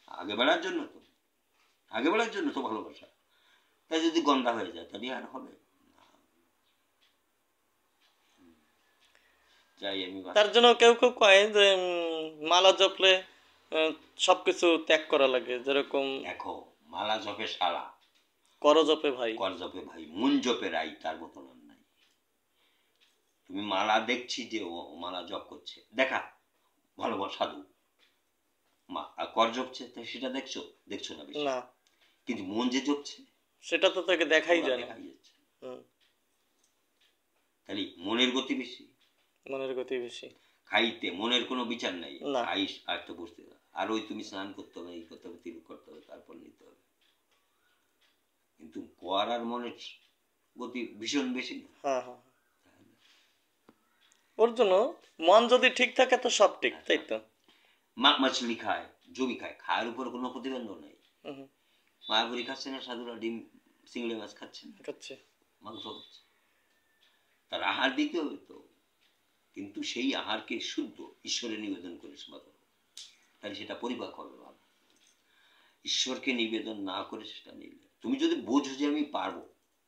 আগে বাড়ার জন্য তো, আগে বাড়ার জন্য তো ভালোবাসা। তাই যদি গন্ধা হয়ে যায় তাহলে আর হবে না। যাই আমি তার জন্য কেউ কেউ কয় যে মালা জপলে সবকিছু ত্যাগ করা লাগে, যেরকম দেখো, মালা জপে শালা, কর জপে ভাই, কর জপে ভাই, মন জপে রাই, তার মতন আর নাই। তুমি মালা দেখছি যে ও মালা জপ করছে, দেখা ভালো সাধু, আর কর জপছে, তাই সেটা দেখছো? দেখছো না বেশি, না কিন্তু মন যে জপছে সেটা তো তাকে দেখাই যায় না। দেখাই যাচ্ছে। তাহলে মনের গতি বেশি, মনের গতি বেশি। খাইতে মনের কোনো বিচার নাই, না। খাইস আর তো বুঝতে আর ওই তুমি স্নান করতে হবে, এই করতে হবে, তিলক করতে হবে, তারপর নিতে হবে। কিন্তু কর আর মনের গতি ভীষণ বেশি না। হ্যাঁ হ্যাঁ, ওর জন্য মন যদি ঠিক থাকে তো সব ঠিক, তাই তো। মাছলি খায়, জমি খায়, খায়ের উপর কোনো প্রতিবন্ধক নেই। মায়াপুরি খাচ্ছে না, সাধুরা ডিম চিংড়ি মাছ খাচ্ছে না, খাচ্ছে, মাংস খাচ্ছে, তার আহার দিতে হবে তো। কিন্তু সেই আহারকে শুদ্ধ ঈশ্বরে নিবেদন করে সেবা করো, তাহলে সেটা পরিপাক হবে ভালো। ঈশ্বরকে নিবেদন না করে সেটা নিলে, তুমি যদি বোঝো যে আমি পারবো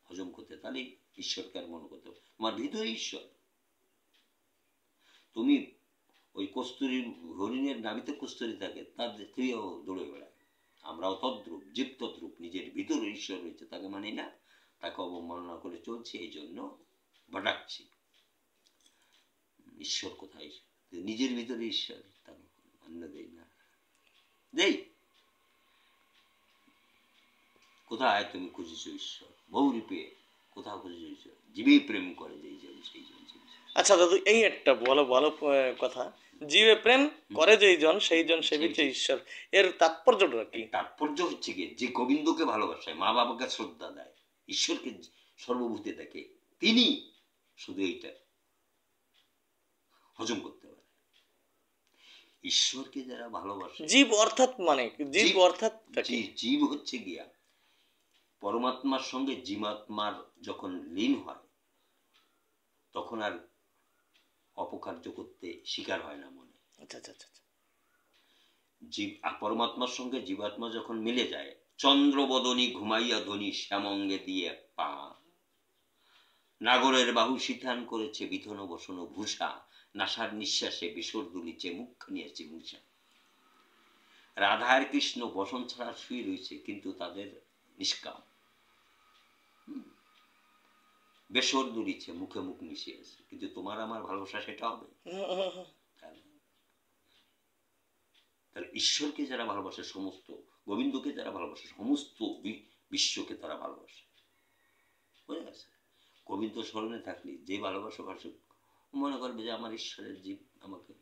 হজম করতে, তাহলে ঈশ্বরকে আর মনে করতে হবে, তোমার ভিতরে ঈশ্বর। তুমি ওই কস্তুরী, হরিণের নাভিতে কস্তুরী থাকে, তার তুইও দৌড়ে বেড়ায়। আমরাও তদ্রূপ, জীব তদ্রূপ, নিজের ভিতরে ঈশ্বর রয়েছে, তাকে মানি না, তাকে অবমাননা করে চলছে, এই জন্য ভটাকছি। ঈশ্বর কোথায়? নিজের ভিতরে ঈশ্বর, তাকে মান্য দেই না। দেই কোথায় তুমি খুঁজেছ ঈশ্বর? বহুরূপে কোথাও খুঁজেছ ঈশ্বর? জীবেই প্রেম করে যেই জন সেই জন। আচ্ছা দাদু, এই একটা ভালো ভালো কথা, জীবে প্রেম করে যেই জন সেই জন সেবিছে ঈশ্বর, এর তাৎপর্যটা কি? তাৎপর্য হচ্ছে কি, যে গোবিন্দকে ভালোবাসায়, মা বাবাকে শ্রদ্ধা দেয়, ঈশ্বরকে সর্বভূতে দেখে, তিনি শুধু এইটা হজম করতে পারে। ঈশ্বরকে যারা ভালোবাসে, জীব অর্থাৎ মানে জীব অর্থাৎ জীব হচ্ছে গিয়া পরমাত্মার সঙ্গে জীবাত্মার যখন লীন হয়, তখন আর অপকার্য করতে শিকার হয় না মনে। আচ্ছা আচ্ছা আচ্ছা। জীব পরমাত্মার সঙ্গে জীবাত্মা যখন মিলে যায়, চন্দ্রবদনী ঘুমাইয়া ধ্বনি শ্যামঙ্গে দিয়ে পা, নাগরের বাহু শিথান করেছে বিথন বসন ভূষা, নাসার নিঃশ্বাসে বিসর দুলিছে মুখ নিয়েছে মূষা। রাধা আর কৃষ্ণ বসন ছাড়া শুয়ে রয়েছে, কিন্তু তাদের নিষ্কাম, বেসর দুলিছে, মুখে মুখ মিশিয়ে আছে, কিন্তু তোমার আমার ভালোবাসা সেটা হবে? তাহলে ঈশ্বরকে যারা ভালোবাসে, সমস্ত গোবিন্দকে যারা ভালোবাসে, সমস্ত বিশ্বকে তারা ভালোবাসে। বুঝে গেছে? গোবিন্দ স্মরণে থাকলে যে ভালোবাসা ভাসুক, মনে করবে যে আমার ঈশ্বরের জীব আমাকে।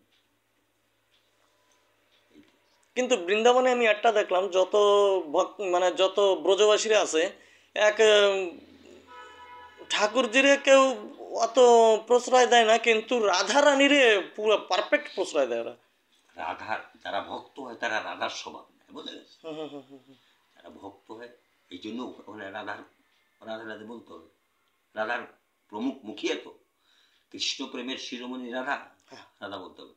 কিন্তু বৃন্দাবনে আমি একটা দেখলাম, যত মানে যত ব্রজবাসীরা আছে, এক ঠাকুরজিরে কেউ অত প্রশ্রয় দেয় না, কিন্তু রাধা রানীরে পুরো পারফেক্ট প্রশ্রয় দেয় ওরা। রাধার যারা ভক্ত হয় তারা রাধার স্বভাব নেয়, বুঝে গেছে? যারা ভক্ত হয়, এই জন্য ওখানে রাধার রাধা রাধে বলতে হবে। রাধার প্রমুখ মুখিয়া তো কৃষ্ণ প্রেমের শিরোমণি রাধা, রাধা বলতে হবে।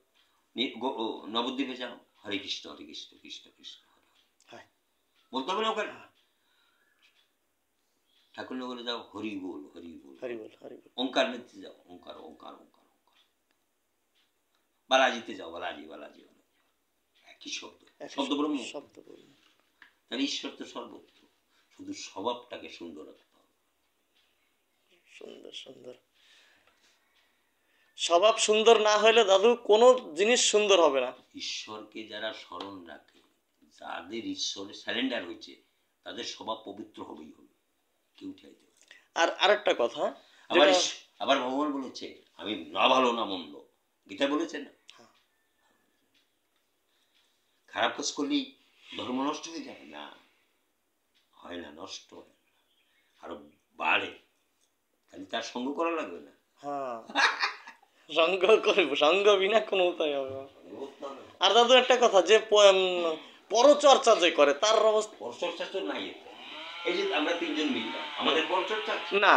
নবদ্বীপে যাও, হরে কৃষ্ণ কৃষ্ণ কৃষ্ণ হরে বলতে হবে না ওখানে। ঠাকুরনগরে যাও, হরি বল হরি বল হরি বল হরি বল। ওঙ্কার নিতে যাও, ওঙ্কার ওঙ্কার ওঙ্কার ওঙ্কার। বালাজিতে যাও, বালাজি বালাজি বালাজি, একই শব্দ, শব্দ ব্রহ্ম, শব্দ ব্রহ্ম। তাহলে ঈশ্বর তো সর্বত্র, শুধু স্বভাবটাকে সুন্দর রাখতে হবে। সুন্দর সুন্দর স্বভাব সুন্দর না হলে দাদু কোনো জিনিস সুন্দর হবে না। ঈশ্বরকে যারা স্মরণ রাখে, যাদের ঈশ্বরে স্যারেন্ডার হয়েছে, তাদের স্বভাব পবিত্র হবেই হবে, কেউ চাইতে। আর আরেকটা কথা, আবার ভগবান বলেছে আমি না ভালো না মন্দ, গীতা বলেছে না? খারাপ কাজ করলেই ধর্ম নষ্ট হয়ে যায় না, হয় না, নষ্ট হয় না, আরো বাড়ে। তাহলে তার সঙ্গ করা লাগবে না। হ্যাঁ, সঙ্গ করবো, সঙ্গ বিনা কোনো উপায় হবে না। আর দাদু একটা কথা, যে পরচর্চা যে করে তার অবস্থা, পরচর্চা তো নাই। এই যে আমরা তিনজন মিললাম, আমাদের পরচর্চা না।